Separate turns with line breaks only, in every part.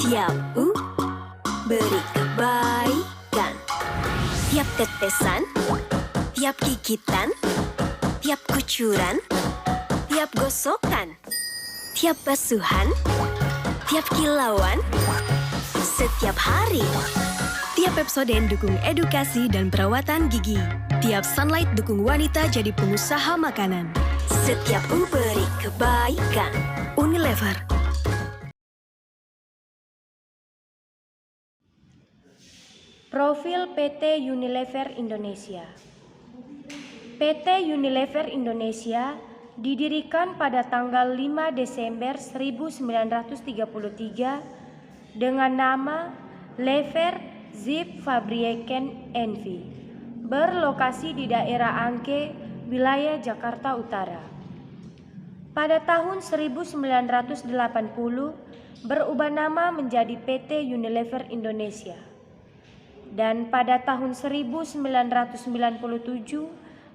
Tiap beri kebaikan. Tiap tetesan, tiap gigitan, tiap kucuran, tiap gosokan, tiap basuhan, tiap kilauan, setiap hari. Tiap episode dukung edukasi dan perawatan gigi. Tiap Sunlight dukung wanita jadi pengusaha makanan. Setiap beri kebaikan. Unilever.
Profil PT Unilever Indonesia. PT Unilever Indonesia didirikan pada tanggal 5 Desember 1933 dengan nama Lever Zeefabrieken N.V. berlokasi di daerah Angke, wilayah Jakarta Utara. Pada tahun 1980 berubah nama menjadi PT Unilever Indonesia. Dan pada tahun 1997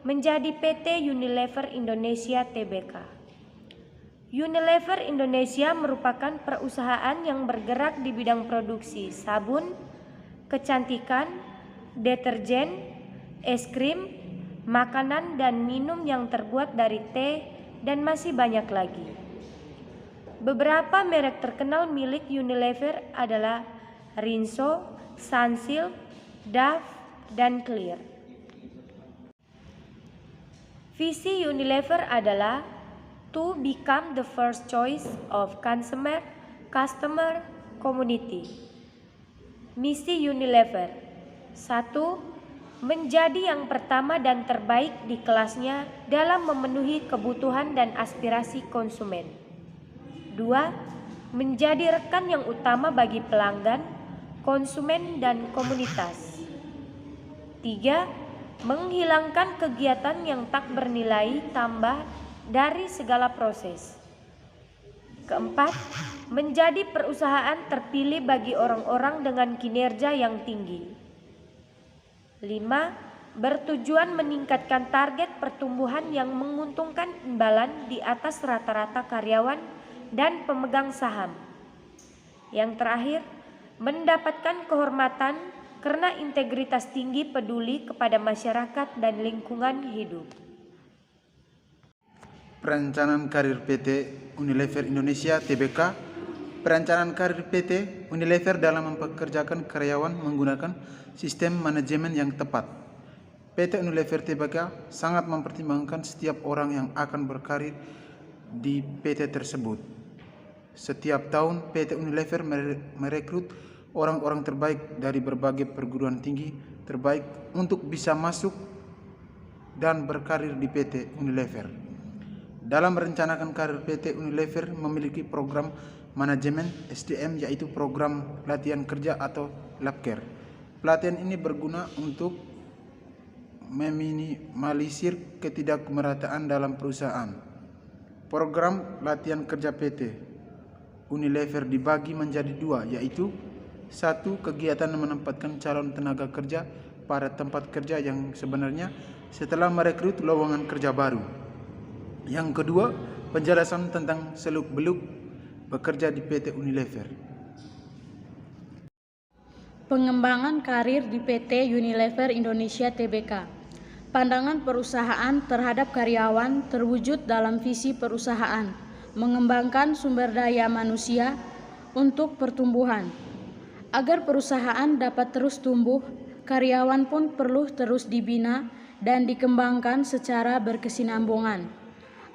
menjadi PT Unilever Indonesia Tbk. Unilever Indonesia merupakan perusahaan yang bergerak di bidang produksi sabun, kecantikan, deterjen, es krim, makanan dan minum yang terbuat dari teh, dan masih banyak lagi. Beberapa merek terkenal milik Unilever adalah Rinso, Sunsilk, Dove, dan Clear. Visi Unilever adalah to become the first choice of consumer, customer, community. Misi Unilever: 1. Menjadi yang pertama dan terbaik di kelasnya dalam memenuhi kebutuhan dan aspirasi konsumen. 2. Menjadi rekan yang utama bagi pelanggan, konsumen, dan komunitas. 3. Menghilangkan kegiatan yang tak bernilai tambah dari segala proses. 4. Menjadi perusahaan terpilih bagi orang-orang dengan kinerja yang tinggi. 5. Bertujuan meningkatkan target pertumbuhan yang menguntungkan imbalan di atas rata-rata karyawan dan pemegang saham. Yang terakhir, mendapatkan kehormatan karena integritas tinggi, peduli kepada masyarakat dan lingkungan hidup.
Perencanaan karir PT Unilever Indonesia Tbk. Perencanaan karir PT Unilever dalam mempekerjakan karyawan menggunakan sistem manajemen yang tepat. PT Unilever Tbk sangat mempertimbangkan setiap orang yang akan berkarir di PT tersebut. Setiap tahun PT Unilever merekrut orang-orang terbaik dari berbagai perguruan tinggi terbaik untuk bisa masuk dan berkarir di PT Unilever. Dalam merencanakan karir PT Unilever memiliki program manajemen SDM, yaitu program latihan kerja atau labcare. Pelatihan ini berguna untuk meminimalisir ketidakmerataan dalam perusahaan. Program latihan kerja PT Unilever dibagi menjadi dua, yaitu 1. Kegiatan menempatkan calon tenaga kerja pada tempat kerja yang sebenarnya setelah merekrut lowongan kerja baru. Yang kedua, penjelasan tentang seluk-beluk bekerja di PT Unilever.
Pengembangan karir di PT Unilever Indonesia Tbk. Pandangan perusahaan terhadap karyawan terwujud dalam visi perusahaan, mengembangkan sumber daya manusia untuk pertumbuhan. Agar perusahaan dapat terus tumbuh, karyawan pun perlu terus dibina dan dikembangkan secara berkesinambungan.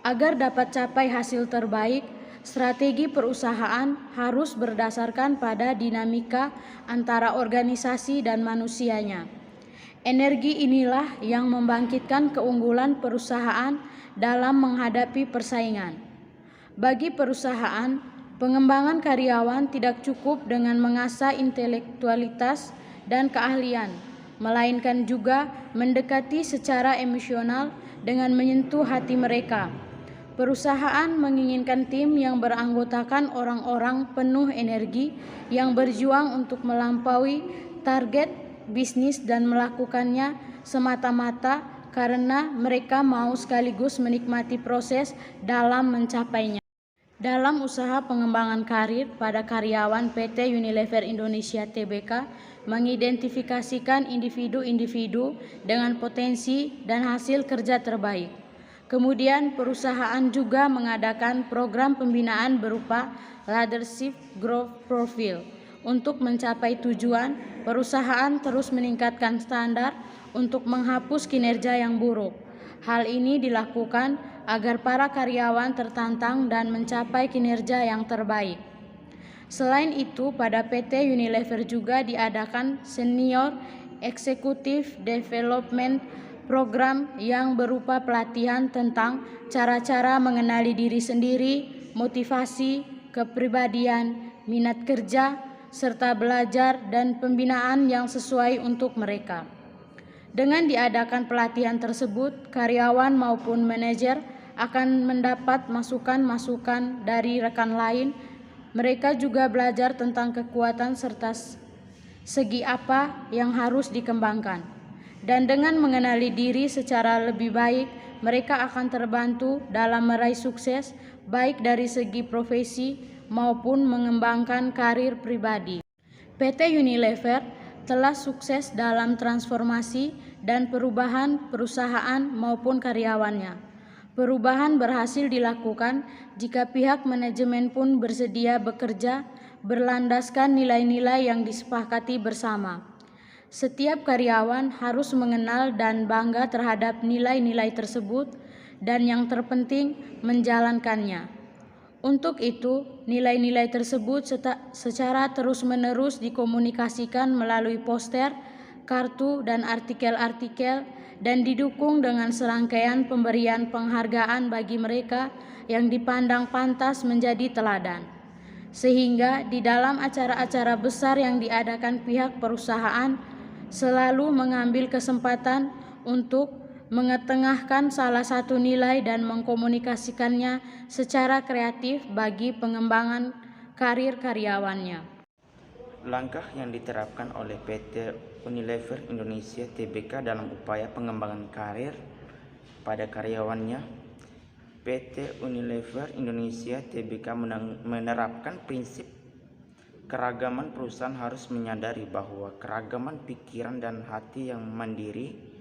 Agar dapat capai hasil terbaik, strategi perusahaan harus berdasarkan pada dinamika antara organisasi dan manusianya. Energi inilah yang membangkitkan keunggulan perusahaan dalam menghadapi persaingan. Bagi perusahaan, pengembangan karyawan tidak cukup dengan mengasah intelektualitas dan keahlian, melainkan juga mendekati secara emosional dengan menyentuh hati mereka. Perusahaan menginginkan tim yang beranggotakan orang-orang penuh energi yang berjuang untuk melampaui target bisnis dan melakukannya semata-mata karena mereka mau sekaligus menikmati proses dalam mencapainya. Dalam usaha pengembangan karir pada karyawan PT Unilever Indonesia Tbk mengidentifikasikan individu-individu dengan potensi dan hasil kerja terbaik. Kemudian perusahaan juga mengadakan program pembinaan berupa Leadership Growth Profile. Untuk mencapai tujuan, perusahaan terus meningkatkan standar untuk menghapus kinerja yang buruk. Hal ini dilakukan agar para karyawan tertantang dan mencapai kinerja yang terbaik. Selain itu, pada PT Unilever juga diadakan Senior Executive Development Program yang berupa pelatihan tentang cara-cara mengenali diri sendiri, motivasi, kepribadian, minat kerja, serta belajar dan pembinaan yang sesuai untuk mereka. Dengan diadakan pelatihan tersebut, karyawan maupun manajer akan mendapat masukan-masukan dari rekan lain. Mereka juga belajar tentang kekuatan serta segi apa yang harus dikembangkan. Dan dengan mengenali diri secara lebih baik, mereka akan terbantu dalam meraih sukses baik dari segi profesi maupun mengembangkan karir pribadi. PT Unilever telah sukses dalam transformasi dan perubahan perusahaan maupun karyawannya. Perubahan berhasil dilakukan jika pihak manajemen pun bersedia bekerja berlandaskan nilai-nilai yang disepakati bersama. Setiap karyawan harus mengenal dan bangga terhadap nilai-nilai tersebut dan yang terpenting menjalankannya. Untuk itu, nilai-nilai tersebut secara terus-menerus dikomunikasikan melalui poster, kartu, dan artikel-artikel dan didukung dengan serangkaian pemberian penghargaan bagi mereka yang dipandang pantas menjadi teladan. Sehingga di dalam acara-acara besar yang diadakan pihak perusahaan selalu mengambil kesempatan untuk mengetengahkan salah satu nilai dan mengkomunikasikannya secara kreatif bagi pengembangan karir karyawannya.
Langkah yang diterapkan oleh PT Unilever Indonesia Tbk dalam upaya pengembangan karir pada karyawannya. PT Unilever Indonesia Tbk menerapkan prinsip keragaman. Perusahaan harus menyadari bahwa keragaman pikiran dan hati yang mandiri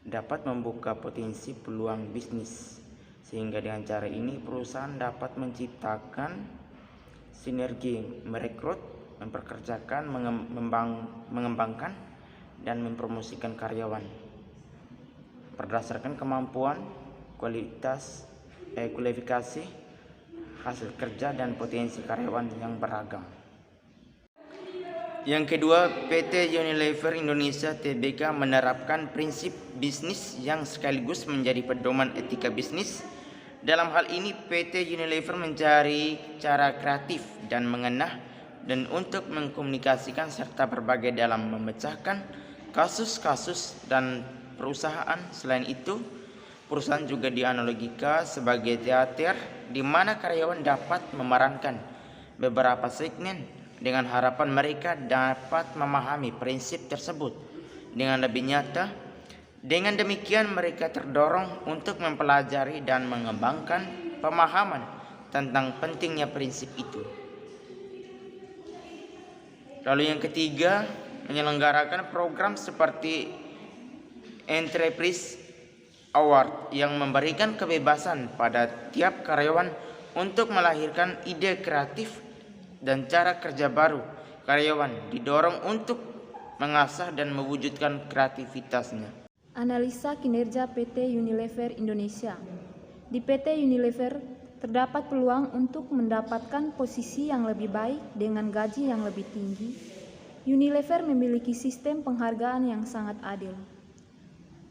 dapat membuka potensi peluang bisnis, sehingga dengan cara ini perusahaan dapat menciptakan sinergi, merekrut, memperkerjakan, mengembangkan, dan mempromosikan karyawan berdasarkan kemampuan, kualifikasi, hasil kerja, dan potensi karyawan yang beragam. Yang kedua, PT Unilever Indonesia Tbk menerapkan prinsip bisnis yang sekaligus menjadi pedoman etika bisnis. Dalam hal ini, PT Unilever mencari cara kreatif dan mengenah dan untuk mengkomunikasikan serta berbagai dalam memecahkan kasus-kasus dan perusahaan. Selain itu, perusahaan juga dianalogikan sebagai teater di mana karyawan dapat memerankan beberapa segmen dengan harapan mereka dapat memahami prinsip tersebut dengan lebih nyata. Dengan demikian mereka terdorong untuk mempelajari dan mengembangkan pemahaman tentang pentingnya prinsip itu. Lalu yang ketiga, menyelenggarakan program seperti Enterprise Award yang memberikan kebebasan pada tiap karyawan untuk melahirkan ide kreatif dan cara kerja baru. Karyawan didorong untuk mengasah dan mewujudkan kreativitasnya.
Analisa kinerja PT Unilever Indonesia. Di PT Unilever terdapat peluang untuk mendapatkan posisi yang lebih baik dengan gaji yang lebih tinggi. Unilever memiliki sistem penghargaan yang sangat adil.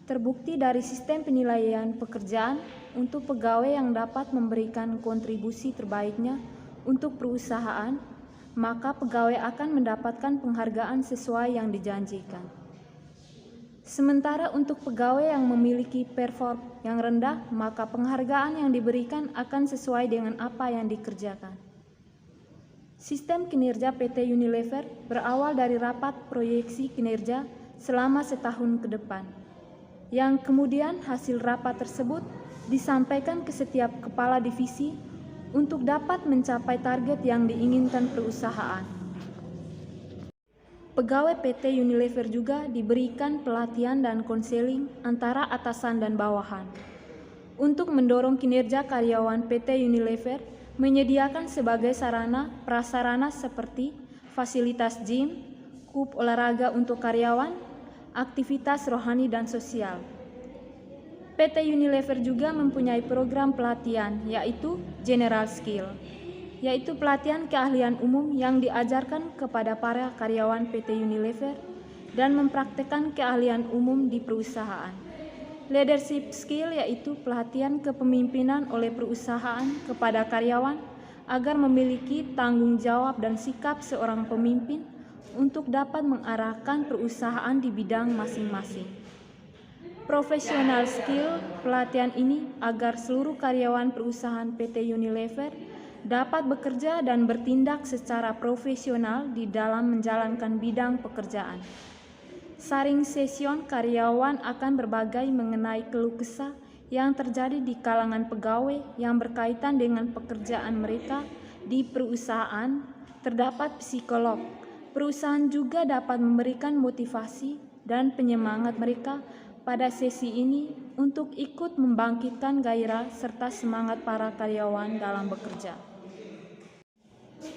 Terbukti dari sistem penilaian pekerjaan untuk pegawai yang dapat memberikan kontribusi terbaiknya untuk perusahaan, maka pegawai akan mendapatkan penghargaan sesuai yang dijanjikan. Sementara untuk pegawai yang memiliki perform yang rendah, maka penghargaan yang diberikan akan sesuai dengan apa yang dikerjakan. Sistem kinerja PT Unilever berawal dari rapat proyeksi kinerja selama setahun ke depan, yang kemudian hasil rapat tersebut disampaikan ke setiap kepala divisi untuk dapat mencapai target yang diinginkan perusahaan. Pegawai PT Unilever juga diberikan pelatihan dan konseling antara atasan dan bawahan. Untuk mendorong kinerja karyawan PT Unilever, menyediakan sebagai sarana prasarana seperti fasilitas gym, klub olahraga untuk karyawan, aktivitas rohani dan sosial. PT Unilever juga mempunyai program pelatihan yaitu General Skill, yaitu pelatihan keahlian umum yang diajarkan kepada para karyawan PT Unilever dan mempraktekkan keahlian umum di perusahaan. Leadership skill yaitu pelatihan kepemimpinan oleh perusahaan kepada karyawan agar memiliki tanggung jawab dan sikap seorang pemimpin untuk dapat mengarahkan perusahaan di bidang masing-masing. Professional skill pelatihan ini agar seluruh karyawan perusahaan PT Unilever dapat bekerja dan bertindak secara profesional di dalam menjalankan bidang pekerjaan. Sharing session karyawan akan berbagai mengenai keluh kesah yang terjadi di kalangan pegawai yang berkaitan dengan pekerjaan mereka di perusahaan. Terdapat psikolog. Perusahaan juga dapat memberikan motivasi dan penyemangat mereka pada sesi ini untuk ikut membangkitkan gairah serta semangat para karyawan dalam bekerja.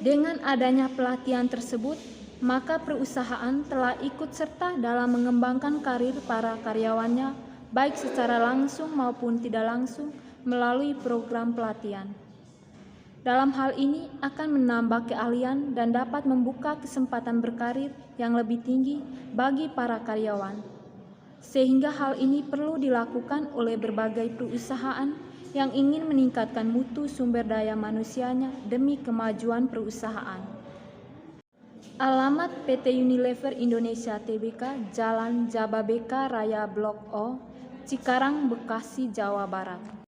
Dengan adanya pelatihan tersebut, maka perusahaan telah ikut serta dalam mengembangkan karir para karyawannya, baik secara langsung maupun tidak langsung melalui program pelatihan. Dalam hal ini akan menambah keahlian dan dapat membuka kesempatan berkarir yang lebih tinggi bagi para karyawan. Sehingga hal ini perlu dilakukan oleh berbagai perusahaan yang ingin meningkatkan mutu sumber daya manusianya demi kemajuan perusahaan. Alamat PT Unilever Indonesia Tbk, Jalan Jababeka Raya Blok O, Cikarang, Bekasi, Jawa Barat.